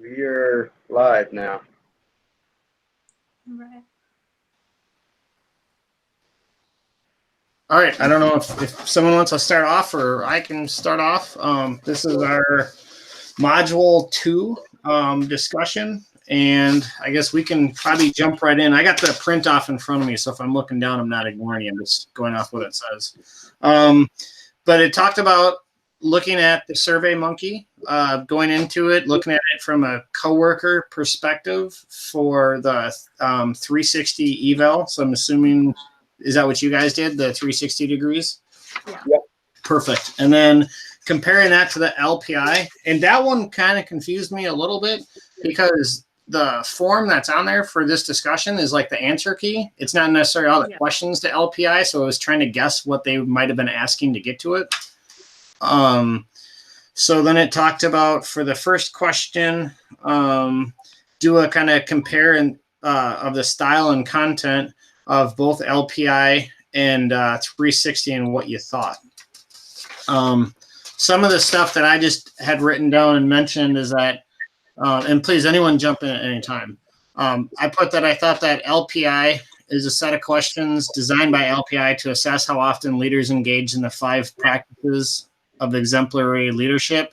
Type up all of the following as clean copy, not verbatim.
We are live now. Right. All right. I don't know if someone wants to start off or I can start off. This is our module 2 discussion, and I guess we can probably jump right in. I got the print off in front of me, so if I'm looking down, I'm not ignoring you. I'm just going off what it says. But it talked about looking at the SurveyMonkey, going into it, looking at it from a coworker perspective for the 360 eval. So I'm assuming, is that what you guys did, the 360 degrees? Yeah. Yep. Perfect. And then comparing that to the LPI, and that one kind of confused me a little bit because the form that's on there for this discussion is like the answer key. It's not necessarily all the questions to LPI, so I was trying to guess what they might have been asking to get to it. So then it talked about for the first question, do a kind of compare of the style and content of both LPI and 360 and what you thought. Some of the stuff that I just had written down and mentioned is that, and please, anyone jump in at any time. I put that I thought that LPI is a set of questions designed by LPI to assess how often leaders engage in the 5 practices of exemplary leadership.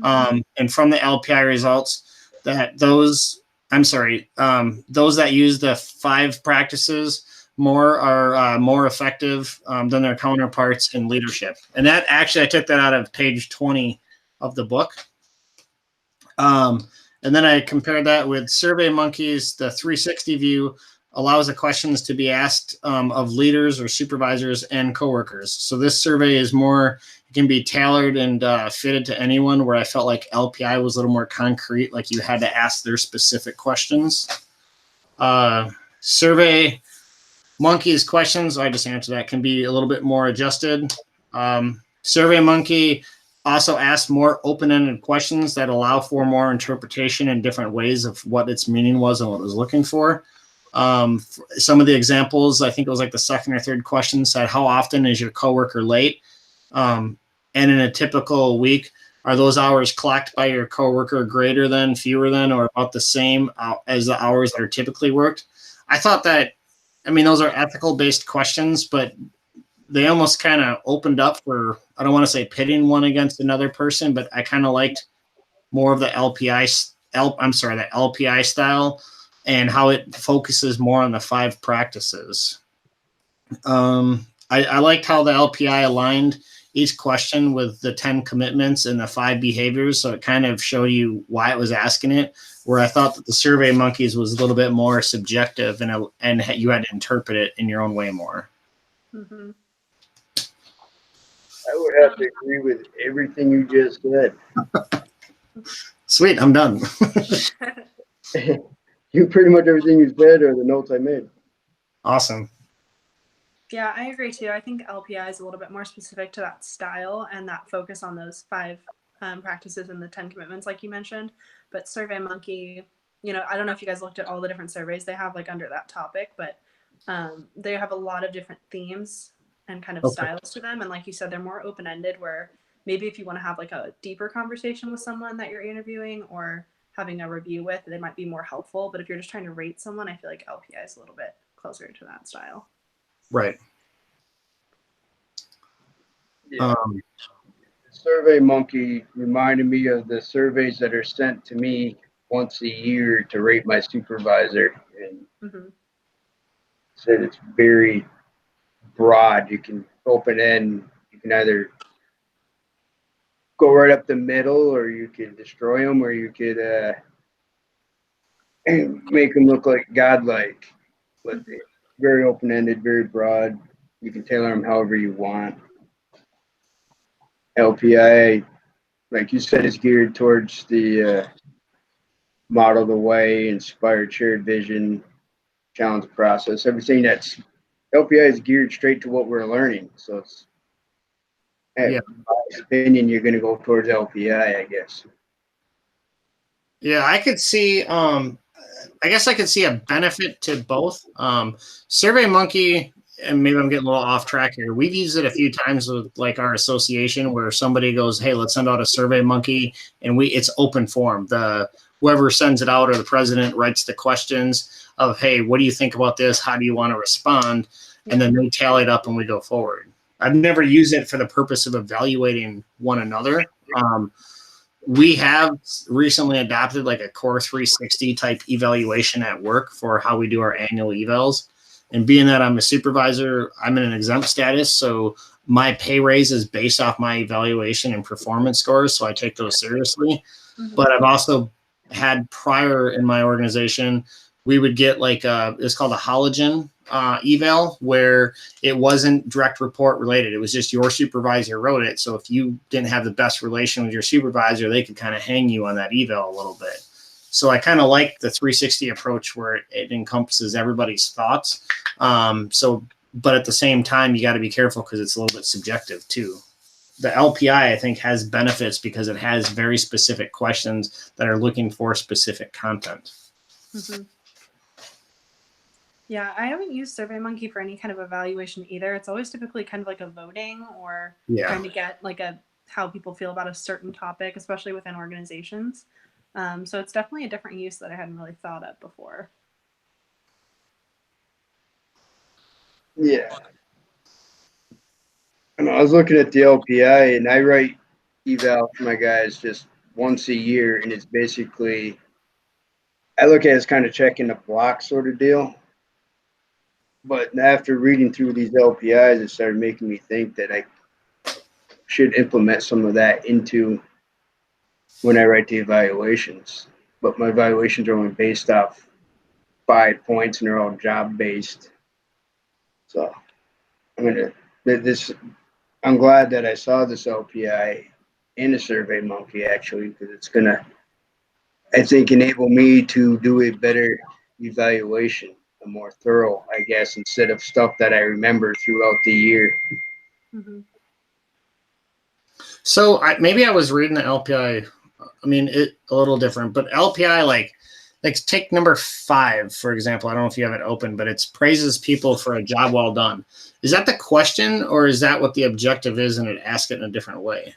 And from the LPI results, that those that use the 5 practices more are more effective than their counterparts in leadership. And that actually, I took that out of page 20 of the book. And then I compared that with SurveyMonkey's, the 360 view allows the questions to be asked of leaders or supervisors and coworkers. So this survey is more, it can be tailored and fitted to anyone, where I felt like LPI was a little more concrete, like you had to ask their specific questions. SurveyMonkey's questions, I just answered that, can be a little bit more adjusted. SurveyMonkey also asks more open-ended questions that allow for more interpretation in different ways of what its meaning was and what it was looking for. Some of the examples, I think it was like the second or third question, said, how often is your coworker late? And in a typical week, are those hours clocked by your coworker greater than, fewer than, or about the same as the hours that are typically worked? I thought that, I mean, those are ethical-based questions, but they almost kind of opened up for, I don't want to say pitting one against another person, but I kind of liked more of the LPI style and how it focuses more on the 5 practices. I liked how the LPI aligned each question with the 10 commitments and the 5 behaviors, so it kind of showed you why it was asking it, where I thought that the SurveyMonkey's was a little bit more subjective and you had to interpret it in your own way more. Mm-hmm. I would have to agree with everything you just said. Sweet, I'm done. You pretty much everything you said are the notes I made. Awesome. Yeah, I agree too. I think LPI is a little bit more specific to that style and that focus on those 5 practices and the 10 commitments, like you mentioned. But SurveyMonkey, I don't know if you guys looked at all the different surveys they have like under that topic, but they have a lot of different themes and kind of styles to them. And like you said, they're more open-ended, where maybe if you want to have like a deeper conversation with someone that you're interviewing or having a review with, they might be more helpful. But if you're just trying to rate someone, I feel like LPI is a little bit closer to that style. Right. Yeah. SurveyMonkey reminded me of the surveys that are sent to me once a year to rate my supervisor. And said it's very broad. You can open end. You can either go right up the middle, or you could destroy them, or you could make them look like godlike. But very open-ended, very broad. You can tailor them however you want. LPI, like you said, is geared towards the model the way, inspired shared vision, challenge process. Everything that's LPI is geared straight to what we're learning. So it's, in my opinion, you're going to go towards LPI, I guess. Yeah, I could see, I guess I could see a benefit to both. SurveyMonkey, and maybe I'm getting a little off track here, we've used it a few times with like our association, where somebody goes, hey, let's send out a SurveyMonkey, and it's open form. whoever sends it out or the president writes the questions of, hey, what do you think about this? How do you want to respond? And then they tally it up and we go forward. I've never used it for the purpose of evaluating one another. We have recently adopted like a Core 360 type evaluation at work for how we do our annual evals. And being that I'm a supervisor, I'm in an exempt status. So my pay raise is based off my evaluation and performance scores. So I take those seriously. Mm-hmm. But I've also had prior in my organization, we would get like it's called a halogen eval, where it wasn't direct report related. It was just your supervisor wrote it. So if you didn't have the best relation with your supervisor, they could kind of hang you on that eval a little bit. So I kind of like the 360 approach where it encompasses everybody's thoughts. But at the same time, you got to be careful because it's a little bit subjective too. The LPI, I think, has benefits because it has very specific questions that are looking for specific content. Mm-hmm. Yeah, I haven't used SurveyMonkey for any kind of evaluation either. It's always typically kind of like a voting or trying to get like how people feel about a certain topic, especially within organizations. So it's definitely a different use that I hadn't really thought of before. Yeah. And I was looking at the LPI, and I write eval for my guys just once a year, and it's basically, I look at it as kind of checking the block sort of deal. But after reading through these LPIs, it started making me think that I should implement some of that into when I write the evaluations. But my evaluations are only based off 5 points, and they're all job based. So I'm glad that I saw this LPI in a SurveyMonkey actually, because it's gonna, I think, enable me to do a better evaluation, a more thorough, I guess, instead of stuff that I remember throughout the year. Mm-hmm. So maybe I was reading the LPI. I mean, it a little different, but LPI, like take number 5, for example. I don't know if you have it open, but it's praises people for a job well done. Is that the question, or is that what the objective is and it asks it in a different way?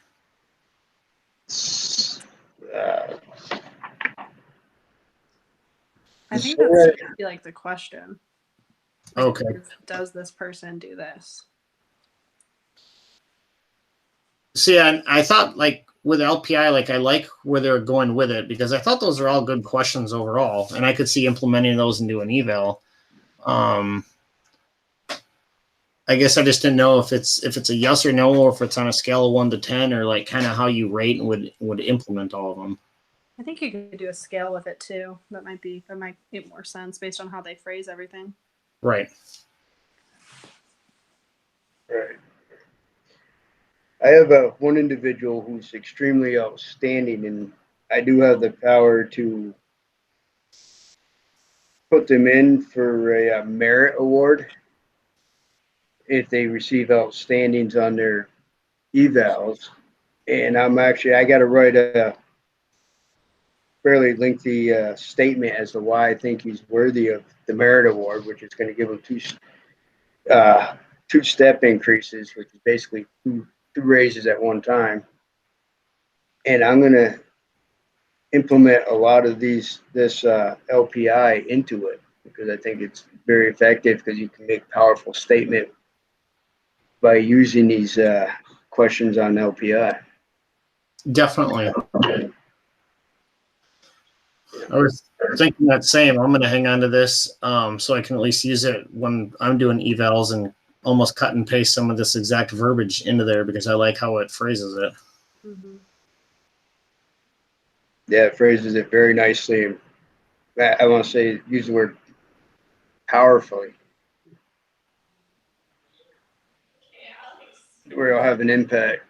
I think that's supposed to be like the question. Like, okay. Does this person do this? See, I thought like with LPI, like I like where they're going with it because I thought those are all good questions overall, and I could see implementing those into an eval. I guess I just didn't know if it's a yes or no, or if it's on a scale of 1 to 10, or like kind of how you rate and would implement all of them. I think you could do a scale with it too. That might make more sense based on how they phrase everything. Right. Right. I have one individual who's extremely outstanding, and I do have the power to put them in for a merit award if they receive outstandings on their evals. And I got to write a fairly lengthy statement as to why I think he's worthy of the merit award, which is going to give him two step increases, which is basically two raises at one time. And I'm going to implement a lot of this LPI into it because I think it's very effective because you can make powerful statement by using these questions on LPI. Definitely. I was thinking that same. I'm going to hang on to this so I can at least use it when I'm doing evals and almost cut and paste some of this exact verbiage into there because I like how it phrases it. Mm-hmm. Yeah, it phrases it very nicely. I want to say use the word powerfully, where it'll have an impact.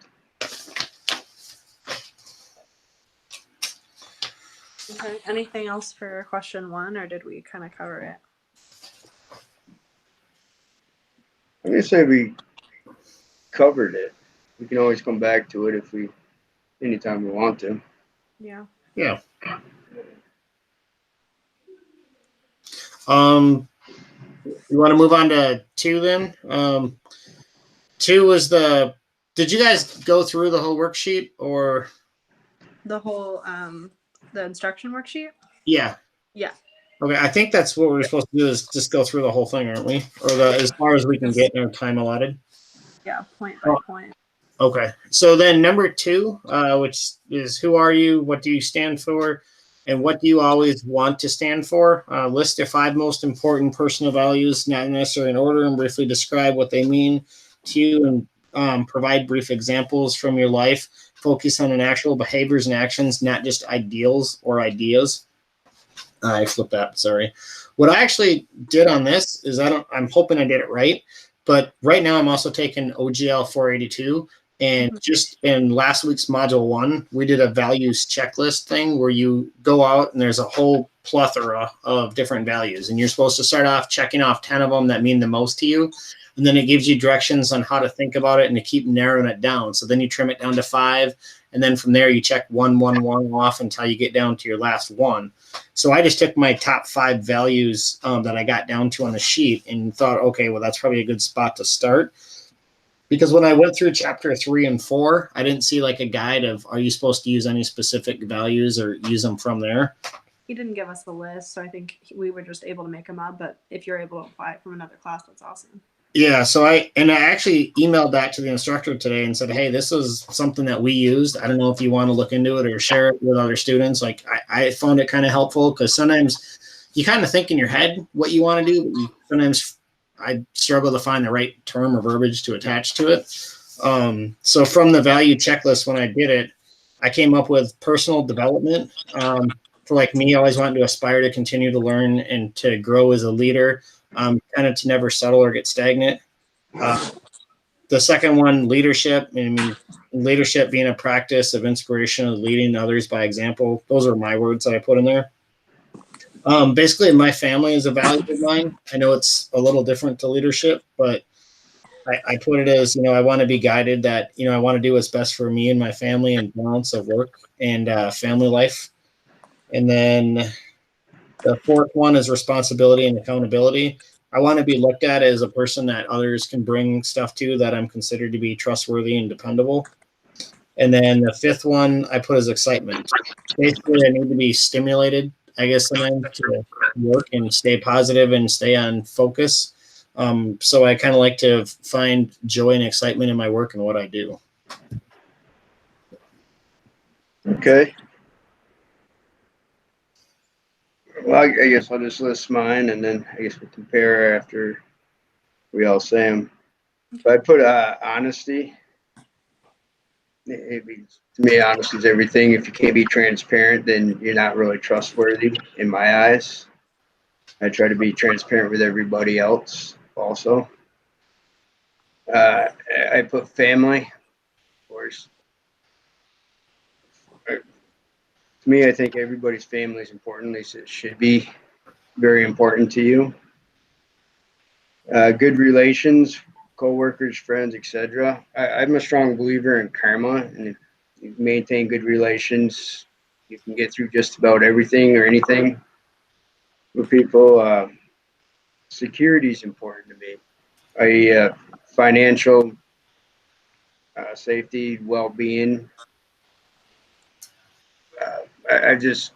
Okay. Anything else for question 1, or did we kind of cover it? I'm going to say we covered it. We can always come back to it anytime we want to. Yeah. Yeah. You want to move on to 2 then? 2 was did you guys go through the whole worksheet or? The whole The instruction worksheet? Yeah. Yeah. Okay, I think that's what we're supposed to do is just go through the whole thing, aren't we? Or as far as we can get in our time allotted. Yeah, point by point. Okay. So then number 2, which is who are you? What do you stand for? And what do you always want to stand for? List your 5 most important personal values, not necessarily in order, and briefly describe what they mean to you and provide brief examples from your life. Focus on actual behaviors and actions, not just ideals or ideas. I flipped that. Sorry. What I actually did on this is I'm hoping I did it right, but right now I'm also taking OGL 482. And just in last week's module 1, we did a values checklist thing where you go out and there's a whole plethora of different values. And you're supposed to start off checking off 10 of them that mean the most to you. And then it gives you directions on how to think about it and to keep narrowing it down. So then you trim it down to 5. And then from there, you check 1, 1, 1 off until you get down to your last one. So I just took my top 5 values that I got down to on the sheet and thought, okay, well, that's probably a good spot to start. Because when I went through chapter 3 and 4, I didn't see like a guide of, are you supposed to use any specific values or use them from there? He didn't give us a list, so I think we were just able to make them up. But if you're able to apply it from another class, that's awesome. Yeah, so I actually emailed that to the instructor today and said, hey, this is something that we used. I don't know if you want to look into it or share it with other students. Like I found it kind of helpful because sometimes you kind of think in your head what you want to do, but sometimes I struggle to find the right term or verbiage to attach to it. So from the value checklist, when I did it, I came up with personal development. For like me, always wanting to aspire to continue to learn and to grow as a leader. Kind of to never settle or get stagnant. The second one, leadership. I mean, leadership being a practice of inspiration of leading others by example. Those are my words that I put in there. Basically, my family is a value of mine. I know it's a little different to leadership, but I put it as, I want to be guided that, I want to do what's best for me and my family and balance of work and family life. And then the fourth one is responsibility and accountability. I want to be looked at as a person that others can bring stuff to that I'm considered to be trustworthy and dependable. And then the fifth one I put as excitement. Basically, I need to be stimulated, I guess, sometimes to work and stay positive and stay on focus. So I kind of like to find joy and excitement in my work and what I do. Okay. Well, I guess I'll just list mine, and then I guess we'll compare after we all say them. So I put honesty. To me, honesty is everything. If you can't be transparent, then you're not really trustworthy in my eyes. I try to be transparent with everybody else also. I put family, of course. To me, I think everybody's family is important. At least it should be very important to you. Good relations, co-workers, friends, etc. I'm a strong believer in karma, and if you maintain good relations, you can get through just about everything or anything with people. Security is important to me. Financial safety, well-being. I just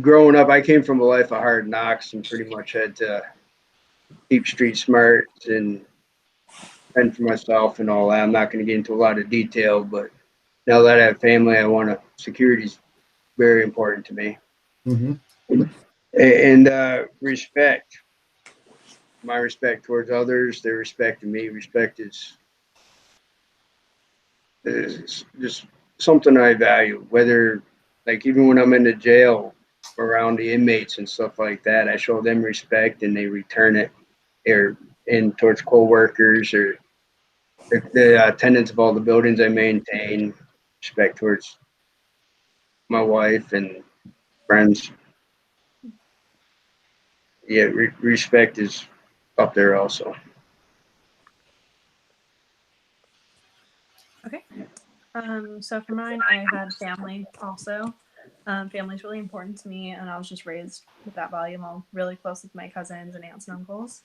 growing up, I came from a life of hard knocks and pretty much had to keep street smart and fend for myself and all that. I'm not going to get into a lot of detail, but now that I have family, security is very important to me. Mm-hmm. And respect, my respect towards others, their respect to me. Respect is just something I value, whether like even when I'm in the jail around the inmates and stuff like that, I show them respect and they return it or in towards co-workers or the tenants of all the buildings I maintain, respect towards my wife and friends. Yeah, respect is up there also. Okay. So for mine, I had family also. Family is really important to me, and I was just raised with that value. I'm really close with my cousins and aunts and uncles.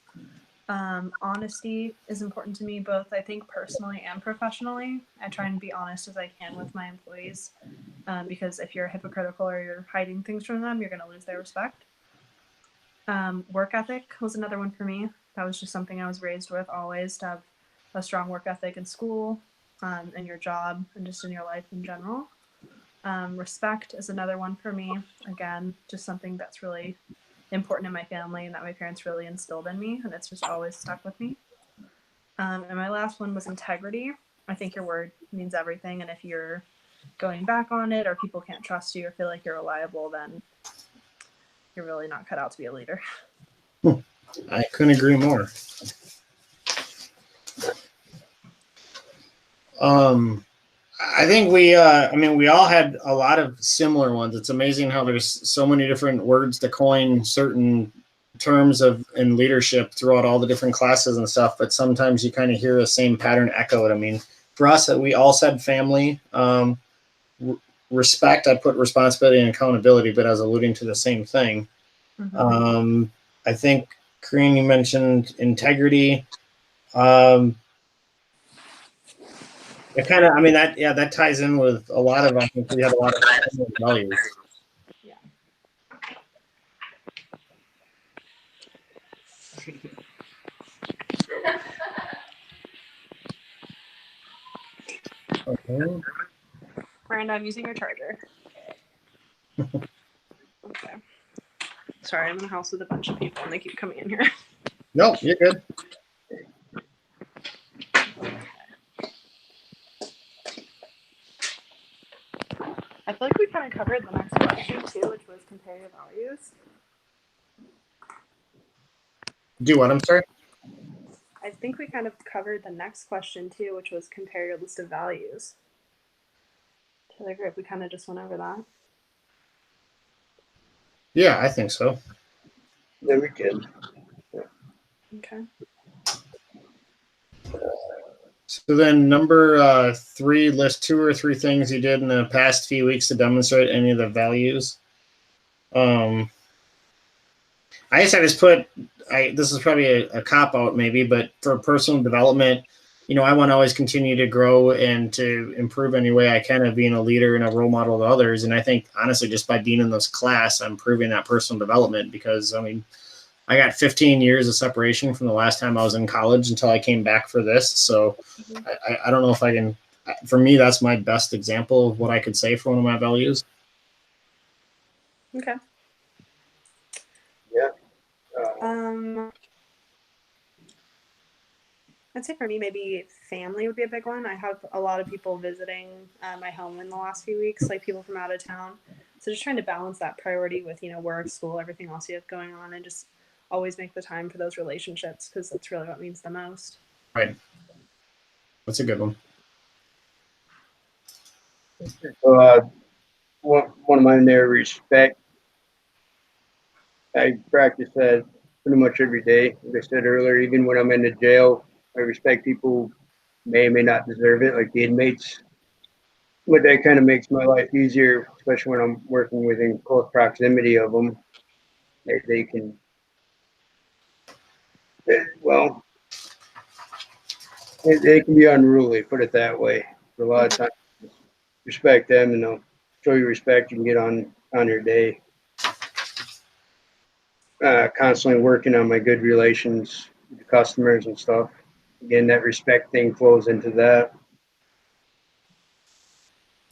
Honesty is important to me, both I think personally and professionally. I try and be honest as I can with my employees. because if you're hypocritical or you're hiding things from them, you're going to lose their respect. Work ethic was another one for me. That was just something I was raised with always, to have a strong work ethic in school, in your job, and just in your life in general. Respect is another one for me. Again, just something that's really important in my family and that my parents really instilled in me, and it's just always stuck with me. And my last one was integrity. I think your word means everything, and if you're going back on it, or people can't trust you or feel like you're reliable, then you're really not cut out to be a leader. I couldn't agree more. I think we all had a lot of similar ones. It's amazing how there's so many different words to coin certain terms in leadership throughout all the different classes and stuff, but sometimes you kind of hear the same pattern echoed. I mean, for us, we all said family. Respect, I put responsibility and accountability, but I was alluding to the same thing. Mm-hmm. I think, Kareen, you mentioned integrity. It kind of, I mean, that ties in with a lot of, I think we have a lot of values. Yeah. Okay. Miranda, I'm using your charger. Okay. Sorry, I'm in a house with a bunch of people and they keep coming in here. No, you're good. I feel like we kind of covered the next question too, which was compare your values. Do what? I'm sorry? I think we kind of covered the next question too, which was compare your list of values to the group. We kind of just went over that. Yeah, I think so. Yeah, we can. Okay. So then number 3, list 2 or 3 things you did in the past few weeks to demonstrate any of the values. I just put, this is probably a cop-out maybe, but for personal development, I want to always continue to grow and to improve any way I can of being a leader and a role model to others. And I think, honestly, just by being in this class, I'm proving that personal development because, I got 15 years of separation from the last time I was in college until I came back for this. So I don't know if I can, for me, that's my best example of what I could say for one of my values. Okay. Yeah. I'd say for me, maybe family would be a big one. I have a lot of people visiting my home in the last few weeks, like people from out of town. So just trying to balance that priority with, work, school, everything else you have going on, and just always make the time for those relationships because that's really what means the most. Right. That's a good one. One of mine there, respect. I practice that pretty much every day. Like I said earlier, even when I'm in the jail, I respect people who may or may not deserve it, like the inmates. But that kind of makes my life easier, especially when I'm working within close proximity of them. They can, well, they can be unruly, put it that way. A lot of times, respect them and they'll show you respect. You can get on your day. Constantly working on my good relations with the customers and stuff. Again, that respect thing flows into that.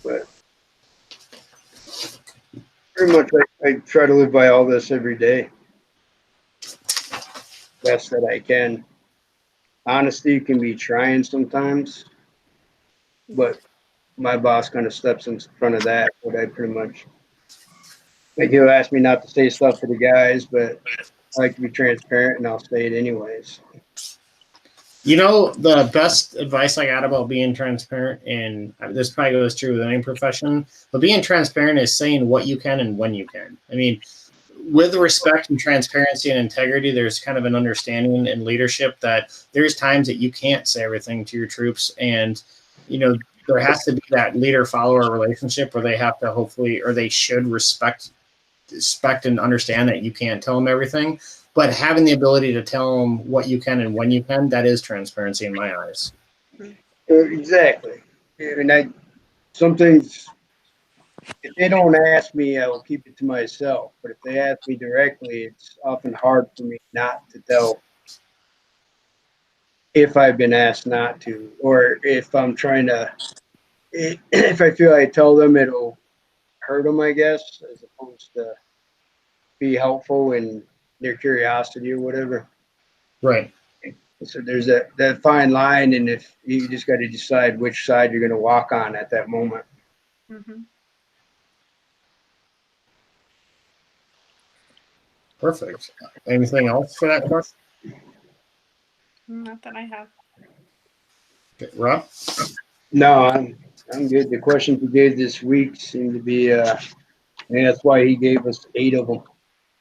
But pretty much I try to live by all this every day. Best that I can. Honesty can be trying sometimes, but my boss kind of steps in front of that. But I pretty much, like, he'll ask me not to say stuff to the guys, but I like to be transparent and I'll say it anyways. The best advice I got about being transparent, and this probably goes true with any profession, but being transparent is saying what you can and when you can. With respect and transparency and integrity, there's kind of an understanding in leadership that there's times that you can't say everything to your troops. And, there has to be that leader-follower relationship where they have to hopefully, or they should respect and understand that you can't tell them everything. But having the ability to tell them what you can and when you can, that is transparency in my eyes. Exactly. And some things if they don't ask me, I will keep it to myself. But if they ask me directly, it's often hard for me not to tell if I've been asked not to, or if I'm trying to, if I feel I tell them, it'll hurt them, I guess, as opposed to be helpful in their curiosity or whatever. Right. So there's that fine line, and if you just got to decide which side you're going to walk on at that moment. Mm-hmm. Perfect. Anything else for that question? Not that I have. Okay, Rob? No, I'm good. The questions we gave this week seem to be, and that's why he gave us 8 of them.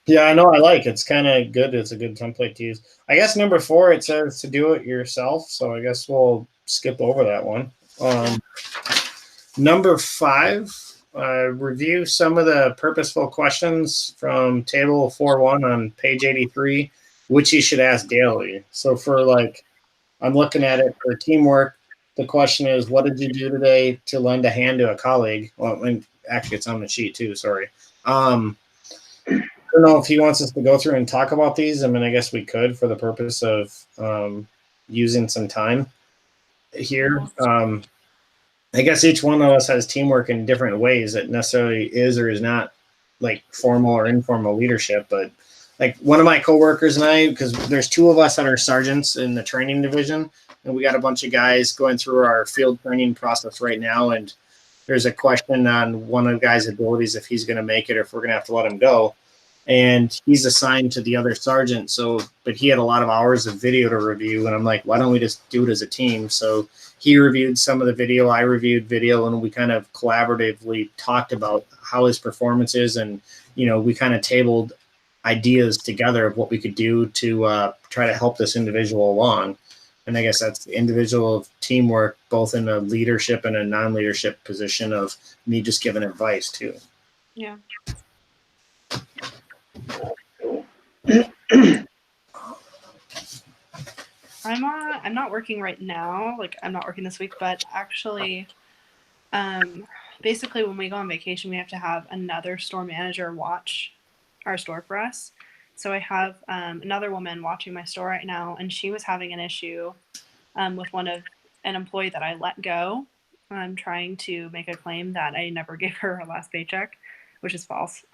Yeah, I know. I like it's kind of good. It's a good template to use. I guess number 4 it says to do it yourself, so I guess we'll skip over that one. Number 5, review some of the purposeful questions from table 4.1 on page 83, which you should ask daily. So for like, I'm looking at it for teamwork. The question is, what did you do today to lend a hand to a colleague? Well, and actually, it's on the sheet too. Sorry. I don't know if he wants us to go through and talk about these. I mean, I guess we could for the purpose of using some time here. I guess each one of us has teamwork in different ways that necessarily is or is not like formal or informal leadership. But like one of my coworkers and I, because there's 2 of us that are sergeants in the training division, and we got a bunch of guys going through our field training process right now. And there's a question on one of the guys' abilities, if he's going to make it or if we're going to have to let him go. And he's assigned to the other sergeant. So, but he had a lot of hours of video to review. And I'm like, why don't we just do it as a team? So he reviewed some of the video, I reviewed video, and we kind of collaboratively talked about how his performance is. And, you know, we kind of tabled ideas together of what we could do to try to help this individual along. And I guess that's the individual teamwork, both in a leadership and a non-leadership position of me just giving advice too. Yeah. I'm not working right now. Like I'm not working this week, but actually, basically when we go on vacation, we have to have another store manager watch our store for us. So I have another woman watching my store right now, and she was having an issue with an employee that I let go. I'm trying to make a claim that I never gave her her last paycheck, which is false.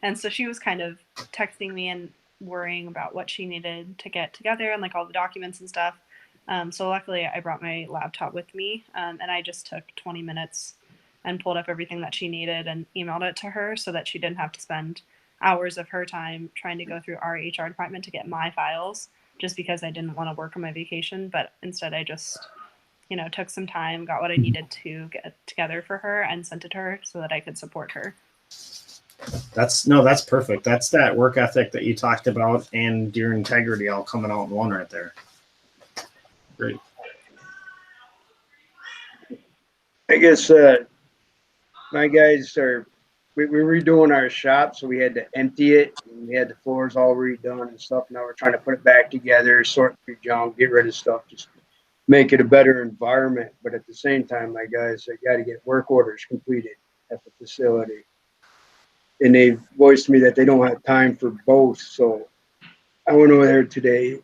And so she was kind of texting me and worrying about what she needed to get together and like all the documents and stuff. So luckily I brought my laptop with me, and I just took 20 minutes and pulled up everything that she needed and emailed it to her so that she didn't have to spend hours of her time trying to go through our HR department to get my files, just because I didn't want to work on my vacation. But instead I just, took some time, got what I needed to get together for her and sent it to her so that I could support her. That's perfect. That's that work ethic that you talked about and your integrity all coming out in one right there. Great. I guess my guys we're redoing our shop, so we had to empty it. And we had the floors all redone and stuff. Now we're trying to put it back together, sort through junk, get rid of stuff, just make it a better environment. But at the same time, my guys, I got to get work orders completed at the facility. And they voiced to me that they don't have time for both. So I went over there today,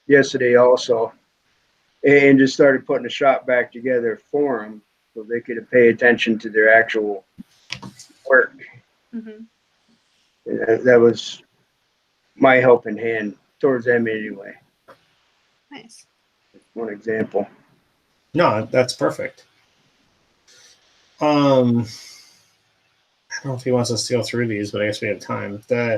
yesterday also, and just started putting the shop back together for them so they could pay attention to their actual work. Mm-hmm. And that was my helping hand towards them anyway. Nice. One example. No, that's perfect. I don't know if he wants us to go through these, but I guess we have time. The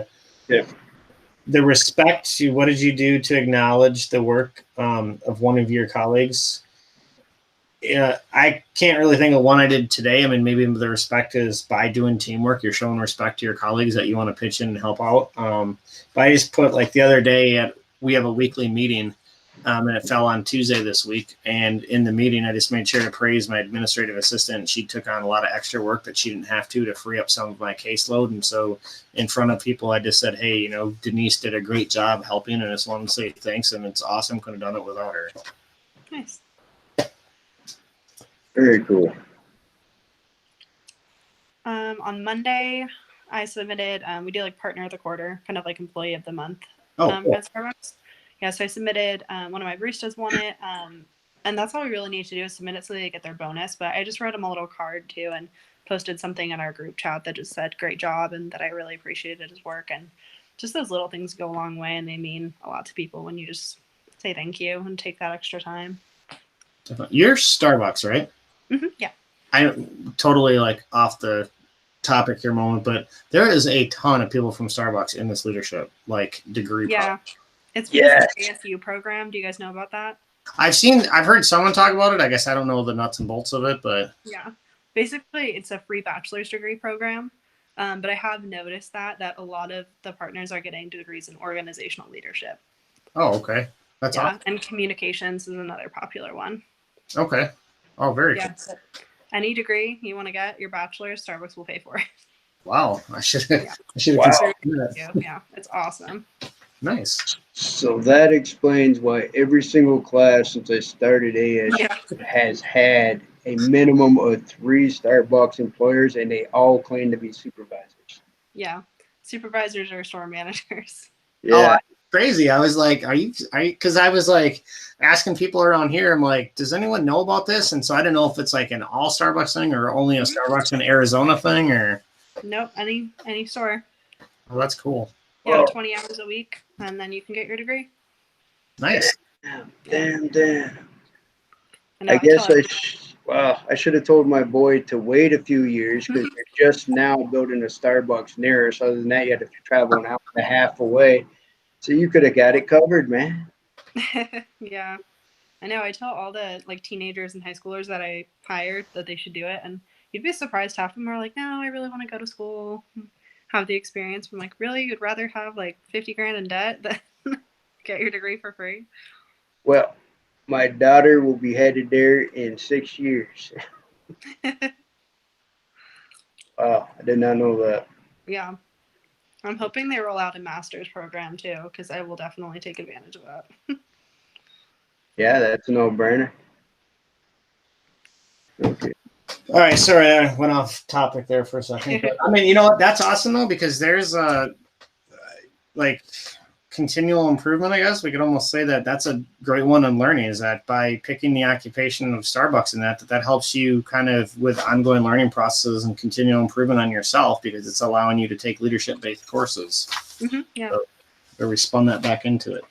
respect, what did you do to acknowledge the work of one of your colleagues? I can't really think of one I did today. I mean, maybe the respect is by doing teamwork, you're showing respect to your colleagues that you want to pitch in and help out. But I just put like the other day we have a weekly meeting, and it fell on Tuesday this week. And in the meeting, I just made sure to praise my administrative assistant. She took on a lot of extra work that she didn't have to free up some of my caseload. And so in front of people, I just said, hey, Denise did a great job helping, and I just wanted to say thanks. And it's awesome. Couldn't have done it without her. Nice. Very cool. On Monday, I submitted, we do like partner of the quarter, kind of like employee of the month Oh, cool. at Starbucks. Yeah, so I submitted, one of my baristas won it. And that's all we really need to do is submit it so they get their bonus. But I just wrote him a little card too and posted something in our group chat that just said great job and that I really appreciated his work. And just those little things go a long way and they mean a lot to people when you just say thank you and take that extra time. You're Starbucks, right? Yeah. I'm totally like off the topic here moment, but there is a ton of people from Starbucks in this leadership, like degree. Yeah. It's because it's an ASU program. Do you guys know about that? I've heard someone talk about it. I guess I don't know the nuts and bolts of it, but yeah, basically it's a free bachelor's degree program. But I have noticed that a lot of the partners are getting degrees in organizational leadership. Oh, okay. That's awesome. And communications is another popular one. Okay. Oh, very cool. So any degree you want to get, your bachelor's, Starbucks will pay for it. Wow. I should Wow. considered that. Yeah, it's awesome. Nice. So that explains why every single class since I started AS has had a minimum of 3 Starbucks employers, and they all claim to be supervisors. Yeah, supervisors or store managers. Yeah, crazy. I was like, are you? Because I was like asking people around here. I'm like, does anyone know about this? And so I didn't know if it's like an all Starbucks thing or only a Starbucks in Arizona thing or. Nope, any store. Oh, that's cool. Yeah, 20 hours a week, and then you can get your degree. Nice. Damn. I guess I should have told my boy to wait a few years because they're just now building a Starbucks near us. Other than that, you had to travel an hour and a half away. So you could have got it covered, man. Yeah, I know. I tell all the like teenagers and high schoolers that I hired that they should do it, and you'd be surprised. Half of them are like, "No, I really want to go to school, have the experience." I'm like, "Really? You'd rather have like 50 grand in debt than get your degree for free?" Well, my daughter will be headed there in 6 years. Wow, I did not know that. Yeah. I'm hoping they roll out a master's program too, because I will definitely take advantage of that. Yeah, that's a no-brainer. Okay. All right, sorry, I went off topic there for a second. But, I mean, you know what? That's awesome though, because there's like continual improvement. I guess we could almost say that that's a great one in learning. Is that by picking the occupation of Starbucks and that helps you kind of with ongoing learning processes and continual improvement on yourself because it's allowing you to take leadership-based courses. Yeah. So we spun that back into it.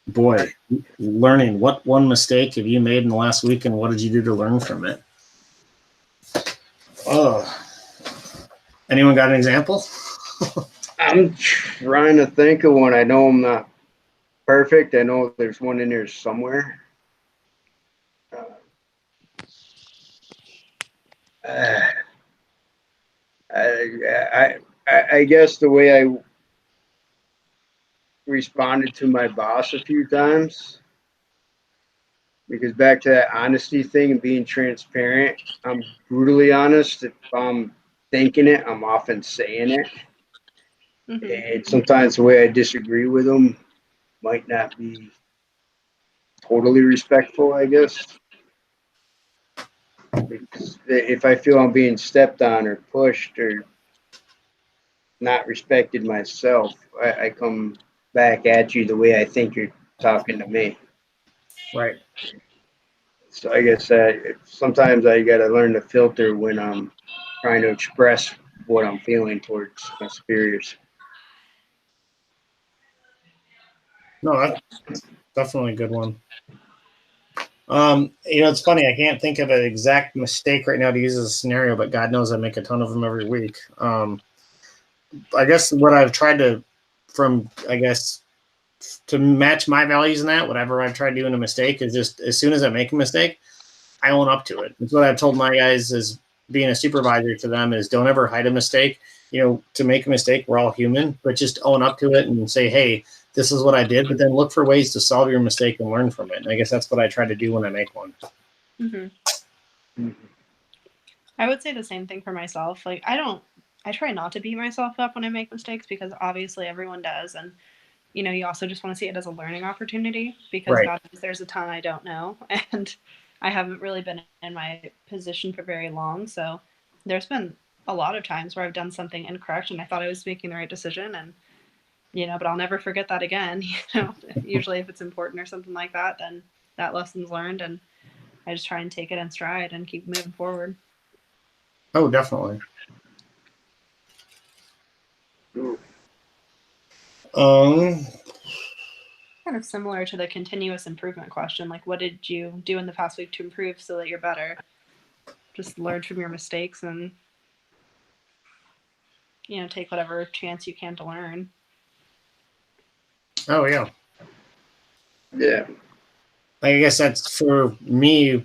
Boy, learning. What one mistake have you made in the last week, and what did you do to learn from it? Oh, anyone got an example? I'm trying to think of one. I know I'm not perfect. I know there's one in there somewhere. I guess the way I responded to my boss a few times, because back to that honesty thing and being transparent, I'm brutally honest. If I'm thinking it, I'm often saying it. And sometimes the way I disagree with them might not be totally respectful, I guess. Because if I feel I'm being stepped on or pushed or not respected myself, I come back at you the way I think you're talking to me. Right. So I guess sometimes I got to learn to filter when I'm trying to express what I'm feeling towards my superiors. No, that's definitely a good one. It's funny. I can't think of an exact mistake right now to use as a scenario, but God knows I make a ton of them every week. I guess what I've tried to match my values in that, whatever I've tried doing a mistake is just as soon as I make a mistake, I own up to it. That's what I've told my guys is being a supervisor to them is don't ever hide a mistake. To make a mistake, we're all human, but just own up to it and say, hey, this is what I did, but then look for ways to solve your mistake and learn from it. And I guess that's what I try to do when I make one. I would say the same thing for myself. Like, I try not to beat myself up when I make mistakes because obviously everyone does. And, you also just want to see it as a learning opportunity because God knows there's a ton I don't know. And I haven't really been in my position for very long, so there's been a lot of times where I've done something incorrect and I thought I was making the right decision, and but I'll never forget that again. Usually if it's important or something like that, then that lesson's learned, and I just try and take it in stride and keep moving forward. Oh, definitely. Kind of similar to the continuous improvement question, like what did you do in the past week to improve so that you're better? Just learn from your mistakes and take whatever chance you can to learn. Oh yeah. Yeah. I guess that's for me.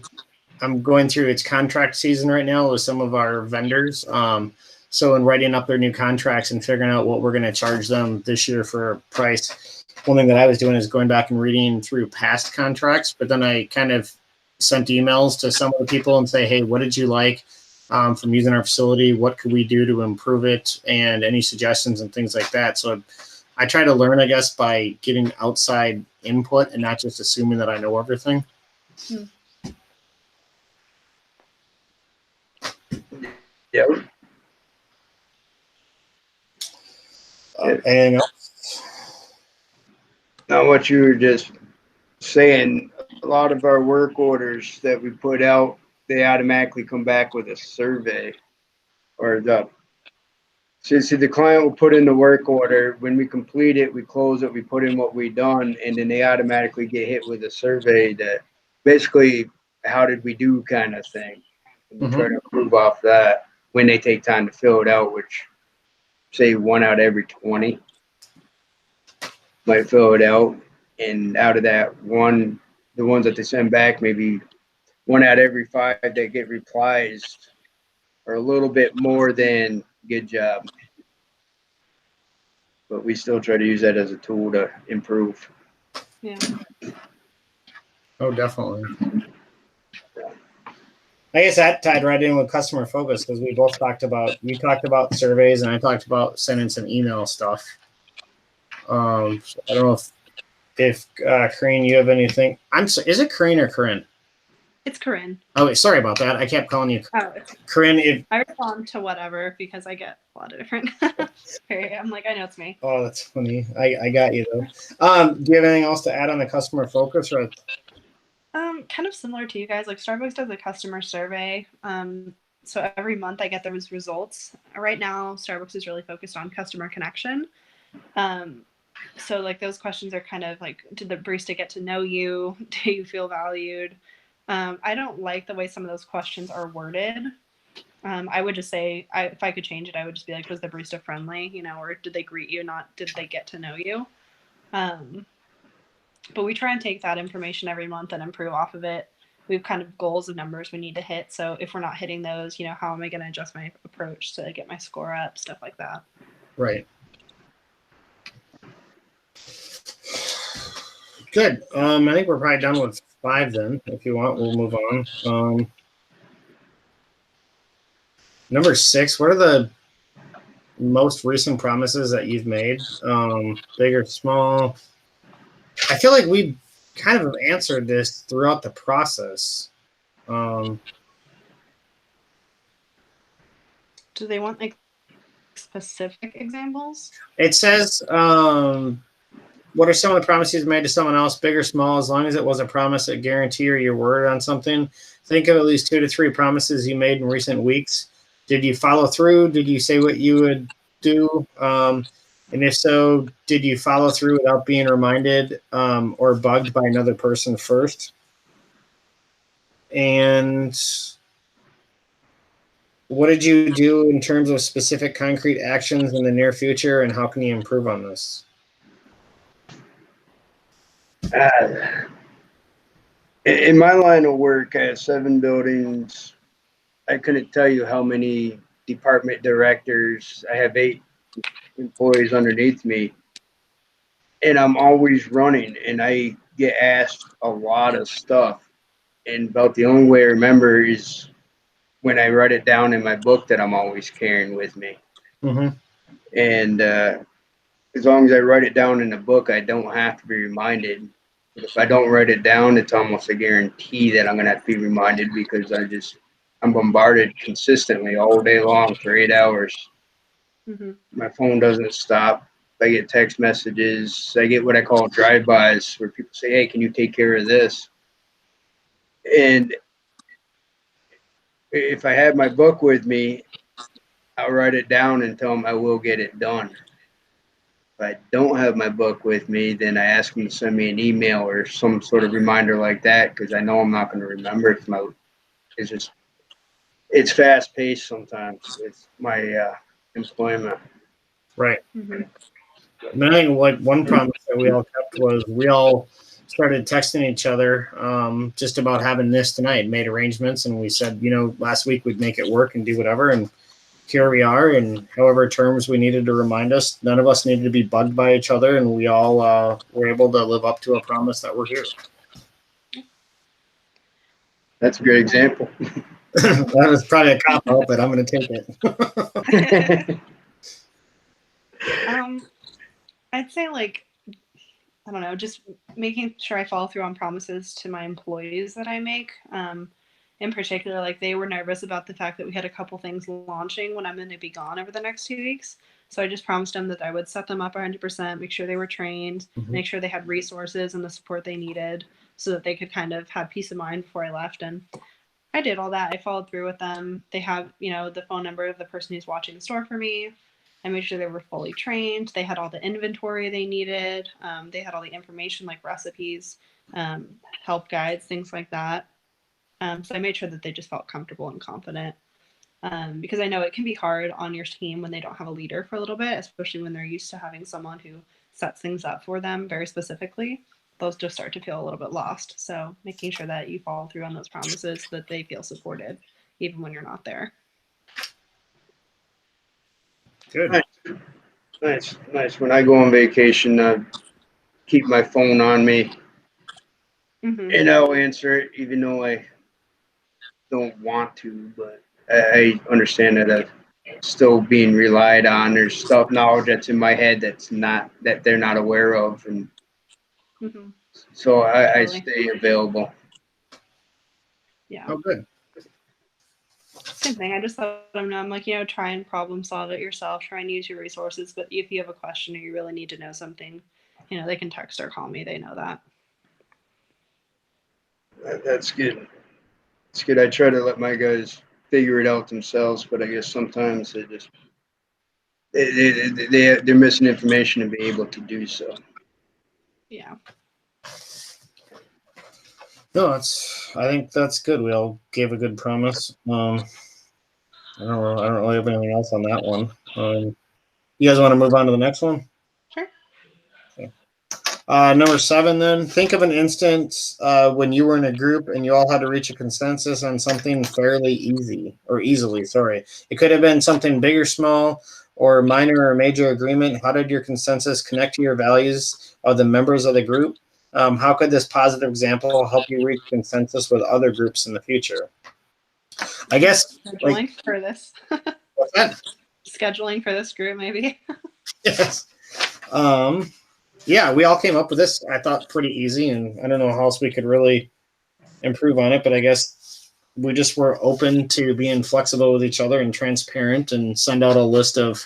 I'm going through its contract season right now with some of our vendors. So in writing up their new contracts and figuring out what we're going to charge them this year for a price, one thing that I was doing is going back and reading through past contracts, but then I kind of sent emails to some of the people and say, hey, what did you like from using our facility? What could we do to improve it? And any suggestions and things like that. So I try to learn, I guess, by getting outside input and not just assuming that I know everything. Yeah. Anything else? Now, what you were just saying, a lot of our work orders that we put out, they automatically come back with a survey, or the client will put in the work order. When we complete it, we close it, we put in what we done, and then they automatically get hit with a survey that basically, how did we do kind of thing. And we try to improve off that when they take time to fill it out, which say 1 out of every 20 might fill it out. And out of that one, the ones that they send back, maybe 1 out of every 5 that get replies are a little bit more than good job. But we still try to use that as a tool to improve. Yeah. Oh, definitely. I guess that tied right in with customer focus because we both talked about, you talked about surveys and I talked about sending some email stuff. So I don't know if Corinne, you have anything. Is it Corinne or Corinne? It's Corinne. Oh, wait, sorry about that. I kept calling you Corinne. I respond to whatever because I get a lot of different. I'm like, I know it's me. Oh, that's funny. I got you though. Do you have anything else to add on the customer focus or? Kind of similar to you guys. Like Starbucks does a customer survey. So every month I get those results. Right now, Starbucks is really focused on customer connection. So like those questions are kind of like, did the barista get to know you? Do you feel valued? I don't like the way some of those questions are worded. I would just say, if I could change it, I would just be like, was the barista friendly? Or did they greet you? Not did they get to know you? But we try and take that information every month and improve off of it. We have kind of goals of numbers we need to hit. So if we're not hitting those, how am I going to adjust my approach to get my score up? Stuff like that. Right. Good. I think we're probably done with 5 then. If you want, we'll move on. Number 6, what are the most recent promises that you've made? Big or small? I feel like we kind of answered this throughout the process. Do they want like specific examples? It says, what are some of the promises made to someone else, big or small, as long as it was a promise, a guarantee, or your word on something? Think of at least 2 to 3 promises you made in recent weeks. Did you follow through? Did you say what you would do? And if so, did you follow through without being reminded or bugged by another person first? And what did you do in terms of specific concrete actions in the near future, and how can you improve on this? In my line of work, I have 7 buildings. I couldn't tell you how many department directors. I have 8 employees underneath me, and I'm always running, and I get asked a lot of stuff. And about the only way I remember is when I write it down in my book that I'm always carrying with me. Mm-hmm. And as long as I write it down in the book, I don't have to be reminded. But if I don't write it down, it's almost a guarantee that I'm going to have to be reminded because I'm bombarded consistently all day long for 8 hours. Mm-hmm. My phone doesn't stop. I get text messages. I get what I call drive-bys where people say, hey, can you take care of this? And if I have my book with me, I'll write it down and tell them I will get it done. If I don't have my book with me, then I ask them to send me an email or some sort of reminder like that because I know I'm not going to remember it. It's fast paced sometimes with my employment. Right. Mm-hmm. I think like one promise that we all kept was we all started texting each other just about having this tonight, made arrangements, and we said, last week we'd make it work and do whatever, and here we are. And however terms we needed to remind us, none of us needed to be bugged by each other, and we all were able to live up to a promise that we're here. That's a great example. That was probably a cop out, but I'm going to take it. I'd say like, I don't know, just making sure I follow through on promises to my employees that I make. In particular, like they were nervous about the fact that we had a couple things launching when I'm going to be gone over the next 2 weeks. So I just promised them that I would set them up 100%, make sure they were trained, make sure they had resources and the support they needed so that they could kind of have peace of mind before I left. And I did all that. I followed through with them. They have, the phone number of the person who's watching the store for me. I made sure they were fully trained. They had all the inventory they needed. They had all the information like recipes, help guides, things like that. So I made sure that they just felt comfortable and confident because I know it can be hard on your team when they don't have a leader for a little bit, especially when they're used to having someone who sets things up for them very specifically. Those just start to feel a little bit lost. So making sure that you follow through on those promises so that they feel supported even when you're not there. Good. Nice. When I go on vacation, I keep my phone on me, and I'll answer it even though I don't want to, but I understand that I'm still being relied on. There's knowledge that's in my head that they're not aware of, and so I stay available. Yeah. Oh, good. Same thing. I just let them know. I'm like, try and problem solve it yourself. Try and use your resources. But if you have a question or you really need to know something, they can text or call me. They know that. That's good. It's good. I try to let my guys figure it out themselves, but I guess sometimes they're missing information to be able to do so. Yeah. No, I think that's good. We all gave a good promise. I don't really have anything else on that one. You guys want to move on to the next one? Sure. Okay. Number 7, then. Think of an instance when you were in a group and you all had to reach a consensus on something fairly easily. Sorry. It could have been something big or small, or minor or major agreement. How did your consensus connect to your values of the members of the group? How could this positive example help you reach consensus with other groups in the future? I guess scheduling for this. What's that? Scheduling for this group, maybe. Yes. Yeah, we all came up with this. I thought pretty easy, and I don't know how else we could really improve on it. But I guess we just were open to being flexible with each other and transparent, and send out a list of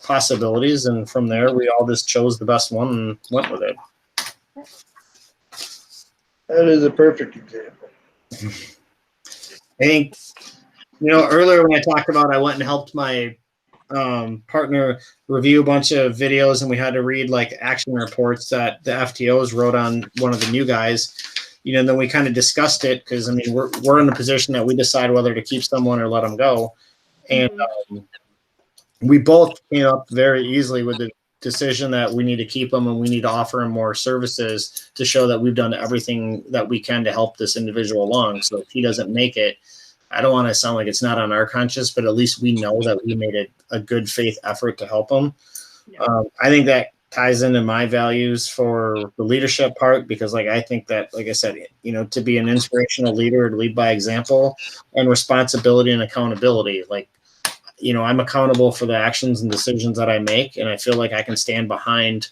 possibilities. And from there, we all just chose the best one and went with it. That is a perfect example. I think, earlier when I talked about I went and helped my partner review a bunch of videos, and we had to read like action reports that the FTOs wrote on one of the new guys. And then we kind of discussed it because, we're in a position that we decide whether to keep someone or let them go. And we both came up very easily with the decision that we need to keep them and we need to offer them more services to show that we've done everything that we can to help this individual along. So if he doesn't make it, I don't want to sound like it's not on our conscience, but at least we know that we made a good faith effort to help him. Yeah. I think that ties into my values for the leadership part, because I think that, like I said, to be an inspirational leader, to lead by example, and responsibility and accountability. I'm accountable for the actions and decisions that I make, and I feel like I can stand behind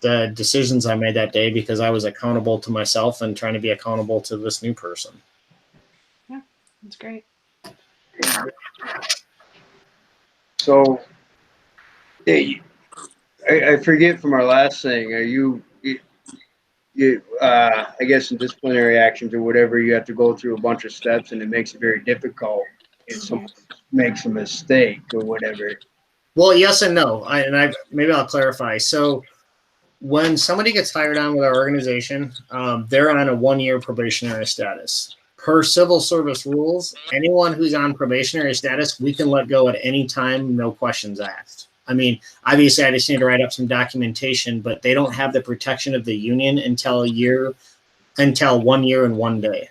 the decisions I made that day because I was accountable to myself and trying to be accountable to this new person. Yeah, that's great. So, hey, I forget from our last thing. Are you, I guess in disciplinary actions or whatever, you have to go through a bunch of steps, and it makes it very difficult if someone makes a mistake or whatever. Well, yes and no. Maybe I'll clarify. So when somebody gets hired on with our organization, they're on a 1-year probationary status. Per civil service rules, anyone who's on probationary status, we can let go at any time, no questions asked. I mean, obviously, I just need to write up some documentation, but they don't have the protection of the union until 1 year and 1 day.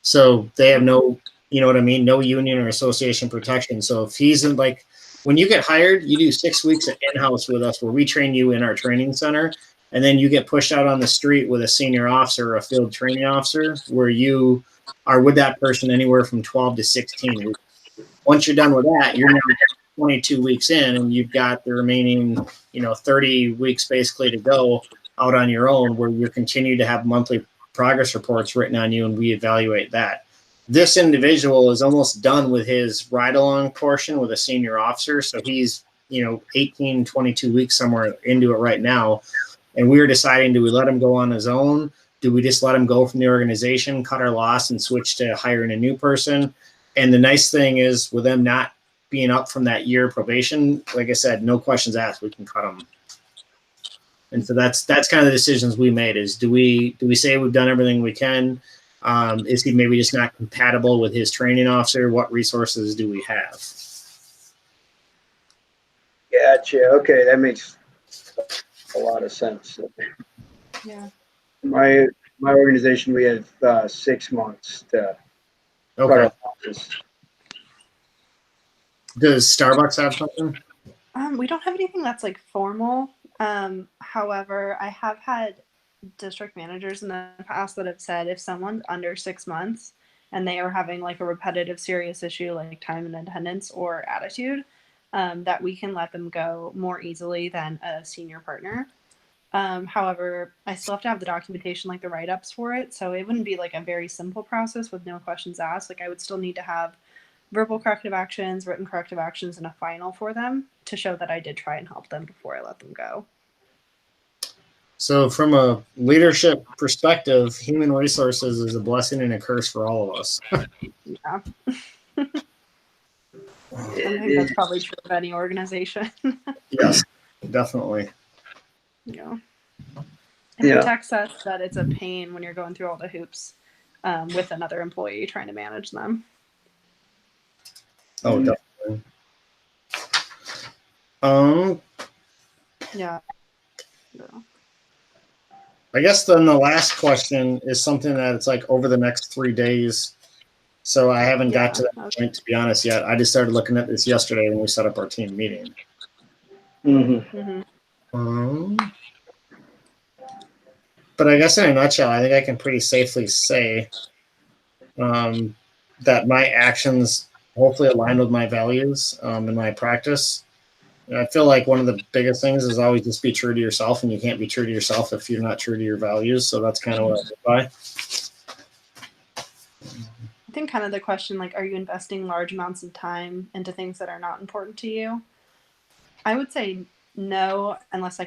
So they have no, you know what I mean? No union or association protection. So if he's in, like, when you get hired, you do 6 weeks of in-house with us where we train you in our training center. And then you get pushed out on the street with a senior officer or a field training officer where you are with that person anywhere from 12 to 16 weeks. Once you're done with that, you're now 22 weeks in and you've got the remaining, 30 weeks basically to go out on your own where you continue to have monthly progress reports written on you and we evaluate that. This individual is almost done with his ride along portion with a senior officer. So he's, 18, 22 weeks somewhere into it right now. And we were deciding, do we let him go on his own? Do we just let him go from the organization, cut our loss, and switch to hiring a new person? And the nice thing is, with them not being up from that year probation, like I said, no questions asked, we can cut them. And so that's kind of the decisions we made. Is do we say we've done everything we can? Is he maybe just not compatible with his training officer? What resources do we have? Gotcha. Okay, that makes a lot of sense. Yeah. My organization, we have 6 months to cut Okay. our losses. Does Starbucks have something? We don't have anything that's like formal. However, I have had district managers in the past that have said if someone's under 6 months and they are having like a repetitive serious issue like time and attendance or attitude, that we can let them go more easily than a senior partner. However, I still have to have the documentation, like the write-ups for it. So it wouldn't be like a very simple process with no questions asked. Like I would still need to have verbal corrective actions, written corrective actions, and a final for them to show that I did try and help them before I let them go. So from a leadership perspective, human resources is a blessing and a curse for all of us. Yeah. I think that's probably true of any organization. Yes, definitely. Yeah. It protects us that it's a pain when you're going through all the hoops with another employee trying to manage them. Oh, definitely. Yeah. I guess then the last question is something that it's like over the next 3 days. So I haven't got to that point, to be honest, yet. I just started looking at this yesterday when we set up our team meeting. But I guess in a nutshell, I think I can pretty safely say that my actions hopefully align with my values in my practice. And I feel like one of the biggest things is always just be true to yourself, and you can't be true to yourself if you're not true to your values. So that's kind of what I live by. I think kind of the question, like, are you investing large amounts of time into things that are not important to you? I would say no, unless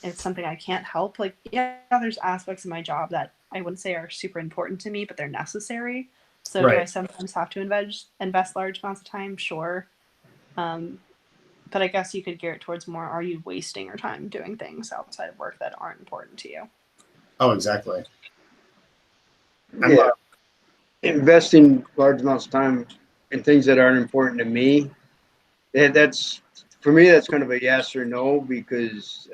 it's something I can't help. Like, yeah, there's aspects of my job that I wouldn't say are super important to me, but they're necessary. So do I sometimes have to invest large amounts of time? Sure. But I guess you could gear it towards more, are you wasting your time doing things outside of work that aren't important to you? Oh, exactly. Yeah. Investing large amounts of time in things that aren't important to me, that's, for me, that's kind of a yes or no, because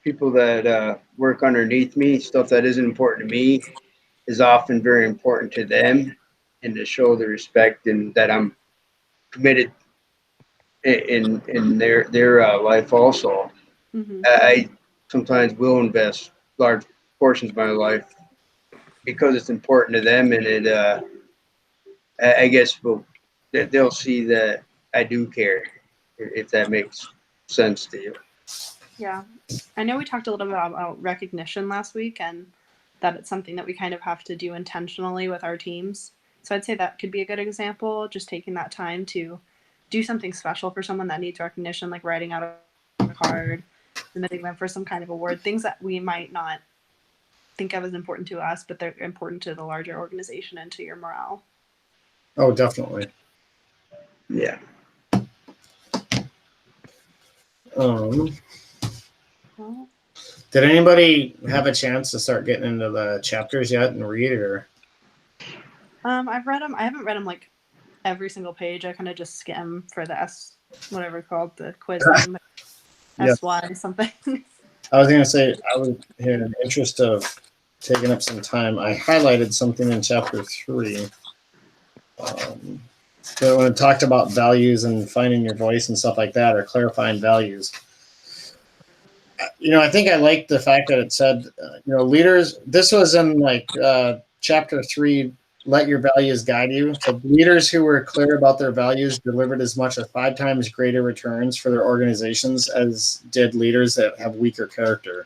people that work underneath me, stuff that isn't important to me is often very important to them, and to show the respect and that I'm committed in their life also. I sometimes will invest large portions of my life because it's important to them, and I guess they'll see that I do care, if that makes sense to you. Yeah. I know we talked a little bit about recognition last week and that it's something that we kind of have to do intentionally with our teams. So I'd say that could be a good example, just taking that time to do something special for someone that needs recognition, like writing out a card, submitting them for some kind of award, things that we might not think of as important to us, but they're important to the larger organization and to your morale. Oh, definitely. Yeah. Um, Well, did anybody have a chance to start getting into the chapters yet and read, or? I've read them. I haven't read them like every single page. I kind of just skim for the whatever it's called, the quiz thing, Yeah. SY something. I was gonna say, I was here in the interest of taking up some time. I highlighted something in chapter 3. So when it talked about values and finding your voice and stuff like that, or clarifying values. I think I liked the fact that it said, leaders. This was in chapter 3. Let your values guide you. So leaders who were clear about their values delivered as much as 5 times greater returns for their organizations as did leaders that have weaker character.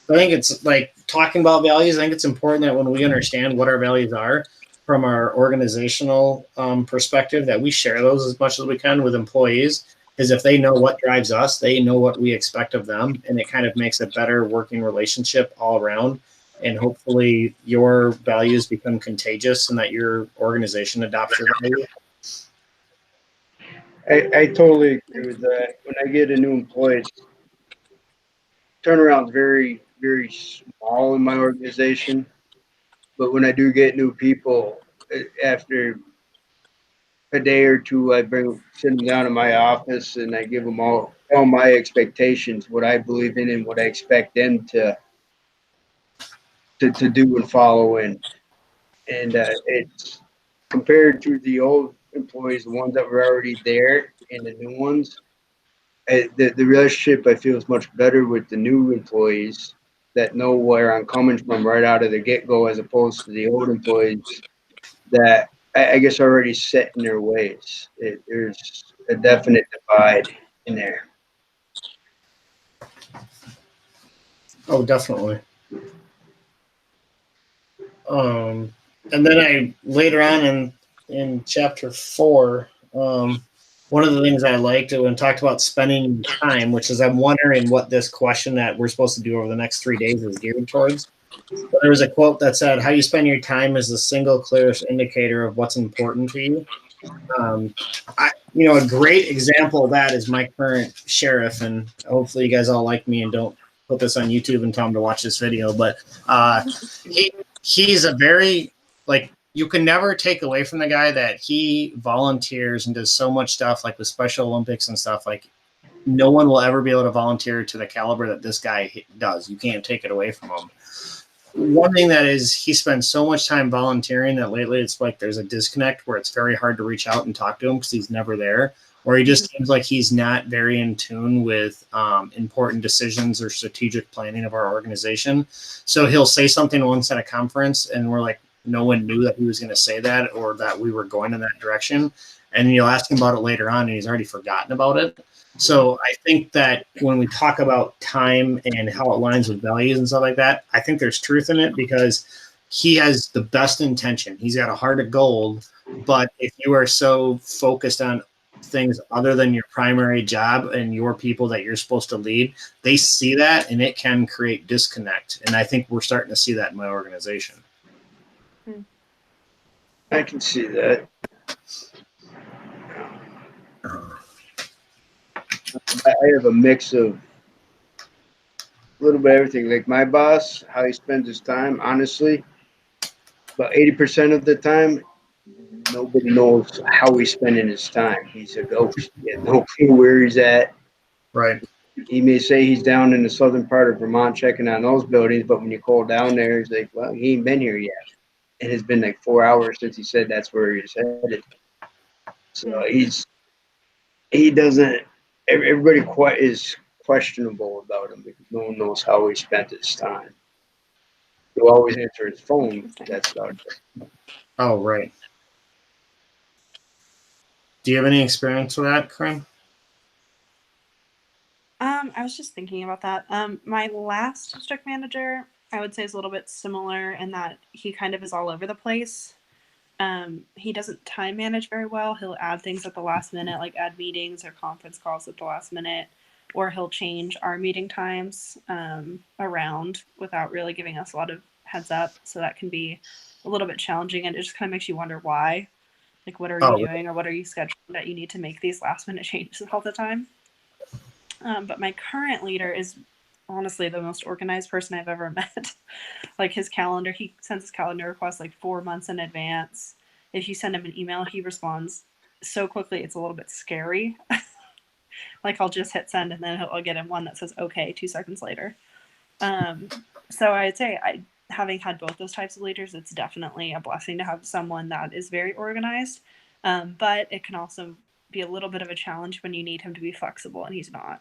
I think it's like talking about values. I think it's important that when we understand what our values are from our organizational perspective, that we share those as much as we can with employees. Because if they know what drives us, they know what we expect of them, and it kind of makes a better working relationship all around. And hopefully, your values become contagious, and that your organization adopts your values. I totally agree with that. When I get a new employee, turnaround's very, very small in my organization. But when I do get new people, after a day or two, sit them down in my office and I give them all my expectations, what I believe in and what I expect them to do and follow in. And it's compared to the old employees, the ones that were already there, and the new ones. The relationship I feel is much better with the new employees that know where I'm coming from right out of the get go, as opposed to the old employees that I guess are already set in their ways. There's a definite divide in there. Oh, definitely. And then I later on in chapter 4, one of the things I liked when talked about spending time, which is I'm wondering what this question that we're supposed to do over the next 3 days is geared towards. But there was a quote that said, "How you spend your time is the single clearest indicator of what's important to you." A great example of that is my current sheriff, and hopefully you guys all like me and don't put this on YouTube and tell him to watch this video. But he's a very, you can never take away from the guy that he volunteers and does so much stuff, like with Special Olympics and stuff. Like, no one will ever be able to volunteer to the caliber that this guy does. You can't take it away from him. One thing that is, he spends so much time volunteering that lately it's like there's a disconnect where it's very hard to reach out and talk to him because he's never there, or he just seems like he's not very in tune with important decisions or strategic planning of our organization. So he'll say something once at a conference and we're like, no one knew that he was going to say that or that we were going in that direction. And you'll ask him about it later on and he's already forgotten about it. So I think that when we talk about time and how it aligns with values and stuff like that, I think there's truth in it because he has the best intention. He's got a heart of gold. But if you are so focused on things other than your primary job and your people that you're supposed to lead, they see that and it can create disconnect. And I think we're starting to see that in my organization. I can see that. I have a mix of a little bit of everything. Like my boss, how he spends his time, honestly, about 80% of the time, nobody knows how he's spending his time. He's a ghost. He has no clue where he's at. Right. He may say he's down in the southern part of Vermont checking on those buildings, but when you call down there, he's like, well, he ain't been here yet. It has been like 4 hours since he said that's where he's headed. So he doesn't, everybody is questionable about him because no one knows how he spent his time. He'll always answer his phone. That's about it. Oh, right. Do you have any experience with that, Corinne? I was just thinking about that. My last district manager, I would say, is a little bit similar in that he kind of is all over the place. He doesn't time manage very well. He'll add things at the last minute, like add meetings or conference calls at the last minute, or he'll change our meeting times around without really giving us a lot of heads up. So that can be a little bit challenging, and it just kind of makes you wonder why. Like, what are you doing, or what are you scheduling that you need to make these last minute changes all the time? But my current leader is honestly the most organized person I've ever met. Like, his calendar, he sends his calendar requests like 4 months in advance. If you send him an email, he responds so quickly, it's a little bit scary. Like, I'll just hit send and then I'll get him one that says okay 2 seconds later. So I'd say having had both those types of leaders, it's definitely a blessing to have someone that is very organized. But it can also be a little bit of a challenge when you need him to be flexible and he's not.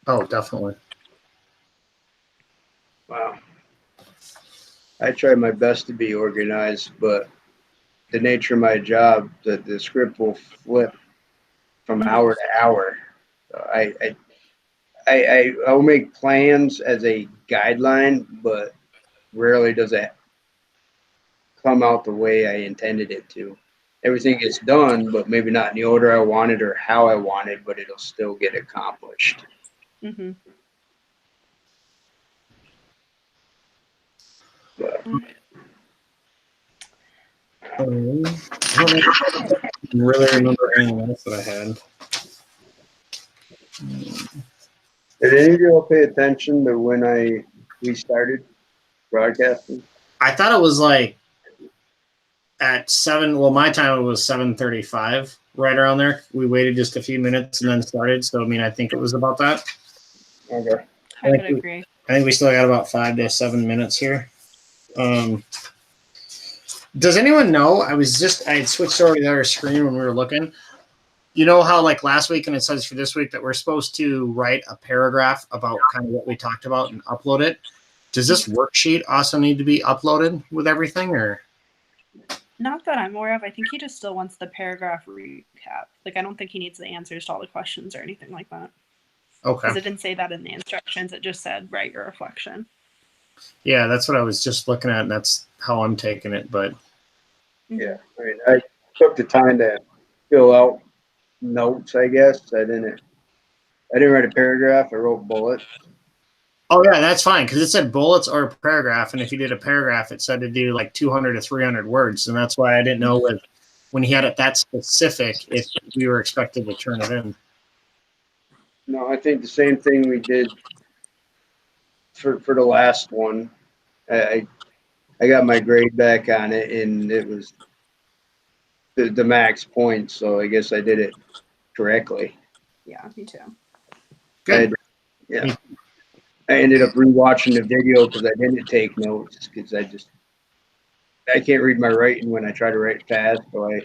Oh, definitely. Wow. I try my best to be organized, but the nature of my job, the script will flip from hour to hour. So I'll make plans as a guideline, but rarely does it come out the way I intended it to. Everything gets done, but maybe not in the order I wanted or how I wanted, but it'll still get accomplished. Mm-hmm. But, I don't really remember anything else that I had. did any of you all pay attention to when we started broadcasting? I thought it was like at 7. Well, my time it was 7:35, right around there. We waited just a few minutes and then started. So I mean, I think it was about that. Okay. I would agree. I think we still got about 5 to 7 minutes here. Does anyone know? I had switched over to the other screen when we were looking. You know how like last week and it says for this week that we're supposed to write a paragraph about kind of what we talked about and upload it. Does this worksheet also need to be uploaded with everything, or? Not that I'm aware of. I think he just still wants the paragraph recap. Like, I don't think he needs the answers to all the questions or anything like that. Okay. Because it didn't say that in the instructions. It just said write your reflection. Yeah, that's what I was just looking at, and that's how I'm taking it. But yeah, I mean, I took the time to fill out notes. I guess I didn't write a paragraph. I wrote bullets. oh yeah, that's fine because it said bullets or a paragraph, and if you did a paragraph, it said to do like 200 to 300 words, and that's why I didn't know when he had it that specific if we were expected to turn it in. No, I think the same thing we did for the last one. I got my grade back on it, and it was the max points. So I guess I did it correctly. Yeah, me too. Good. Yeah. I ended up rewatching the video because I didn't take notes because I can't read my writing when I try to write fast. So I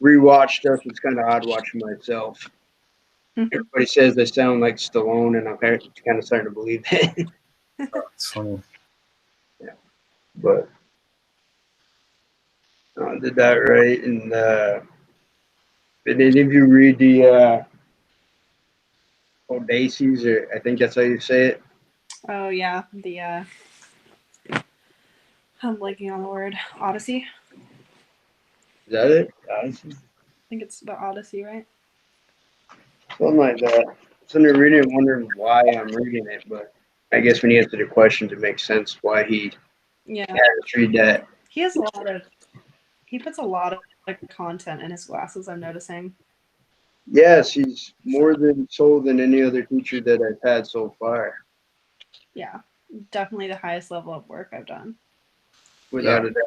rewatched stuff. It's kind of odd watching myself. Everybody says I sound like Stallone, and I'm kind of starting to believe it. It's funny. Yeah, but I did that right. And did any of you read the Audaces, or I think that's how you say it? Oh, yeah. The, I'm blanking on the word. Odyssey? Is that it? Odyssey? I think it's the Odyssey, right? Something like that. Sitting there reading it, wondering why I'm reading it, but I guess when you answer the questions, it makes sense why he Yeah. had us read that. He puts a lot of content in his classes, I'm noticing. Yes, he's more than any other teacher that I've had so far. Yeah. Definitely the highest level of work I've done. Without a doubt.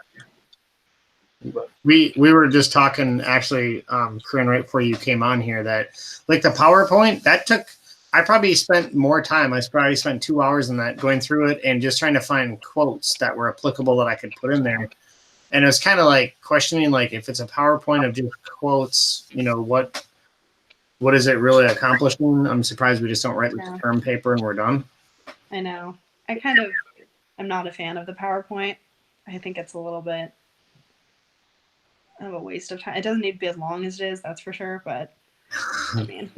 But We were just talking actually, Corinne, right before you came on here, that like the PowerPoint I probably spent more time. I probably spent 2 hours in that going through it and just trying to find quotes that were applicable that I could put in there. And it was kind of like questioning, like if it's a PowerPoint of just quotes, what is it really accomplishing? I'm surprised we just don't write the term paper and we're done. I know. I kind of am not a fan of the PowerPoint. I think it's a little bit of a waste of time. It doesn't need to be as long as it is, that's for sure. But I mean,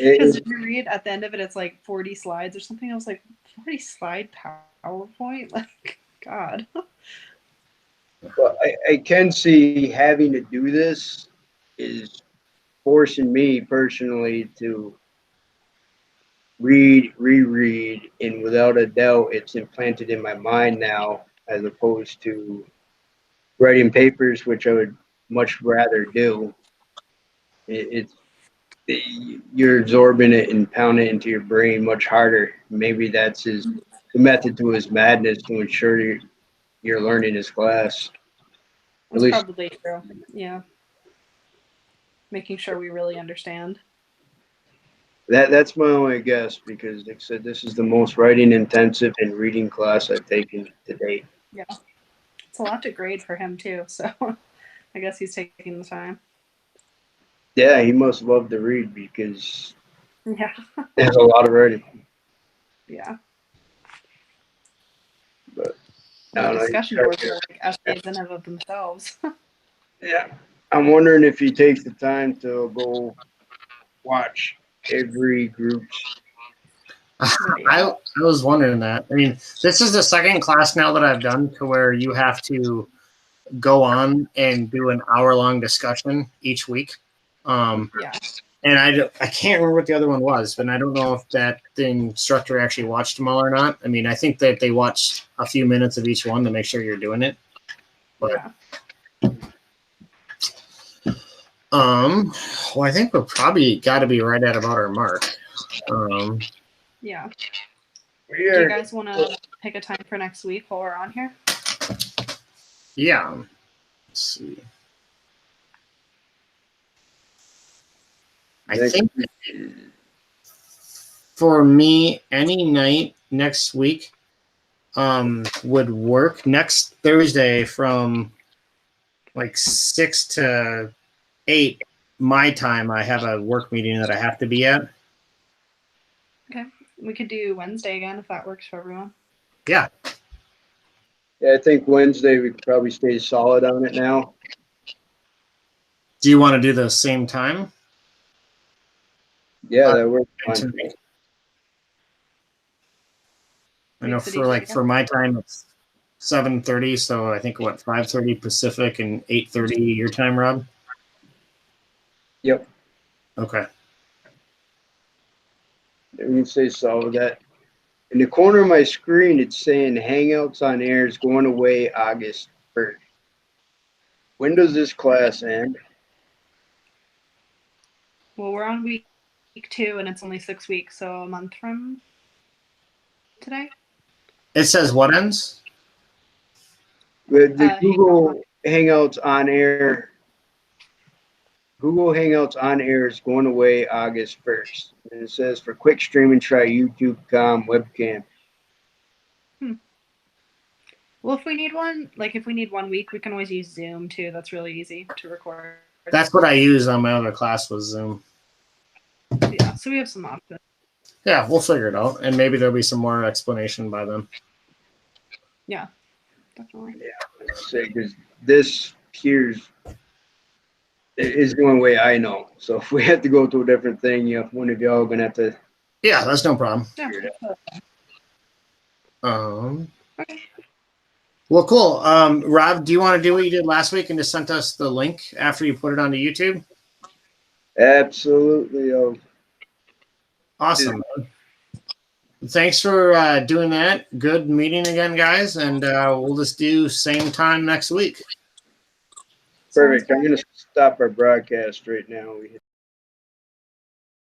Because did you read at the end of it? It's like 40 slides or something. I was like, 40 slide PowerPoint? Like, God. Well, I can see having to do this is forcing me personally to read, reread, and without a doubt, it's implanted in my mind now, as opposed to writing papers, which I would much rather do. You're absorbing it and pounding it into your brain much harder. Maybe that's the method to his madness to ensure you're learning his class. That's least- probably true. Yeah. Making sure we really understand. That's my only guess, because like I said, this is the most writing intensive and reading class I've taken to date. Yeah. It's a lot to grade for him too, so I guess he's taking the time. Yeah, he must love to read because Yeah. there's a lot of writing. Yeah. But The I don't know. discussion boards are like essays in and of themselves. Yeah, I'm wondering if he takes the time to go watch every group's. I was wondering that. I mean, this is the second class now that I've done to where you have to go on and do an hour-long discussion each week. Yeah. And I can't remember what the other one was, but I don't know if that the instructor actually watched them all or not. I mean, I think that they watched a few minutes of each one to make sure you're doing it. But, well, I think we're probably got to be right at about our mark. Yeah. Do Do you guys want to pick a time for next week while we're on here? Yeah. Let's see. I think for me, any night next week would work. Next Thursday from like 6 to 8 my time, I have a work meeting that I have to be at. Okay. We could do Wednesday again if that works for everyone. Yeah. Yeah, I think Wednesday we could probably stay solid on it now. Do you want to do the same time? Yeah, that works fine. Tonight? I know Makes it for easier. for my time it's 7:30, so I think 5:30 Pacific and 8:30 your time, Rob? Yep. Okay. We can stay solid. That in the corner of my screen, it's saying Hangouts on Air is going away August 1st. When does this class end? Well, we're on week 2 and it's only 6 weeks, so a month from today. It says what ends? The Google Hangouts on Air. Google Hangouts on Air is going away August 1st. And it says for quick streaming, try YouTube.com webcam. Well, if we need one, if we need 1 week, we can always use Zoom too. That's really easy to record. That's what I use on my other class was Zoom. Yeah, so we have some options. Yeah, we'll figure it out, and maybe there'll be some more explanation by then. Yeah, definitely. Yeah, say because this here's is the only way I know. So if we have to go to a different thing, one of y'all gonna have to. Yeah, that's no problem. Yeah. Okay. Well, cool. Rob, do you want to do what you did last week and just send us the link after you put it onto YouTube? Absolutely. Awesome. Thanks for doing that. Good meeting again, guys, and we'll just do same time next week. Perfect. I'm gonna stop our broadcast right now.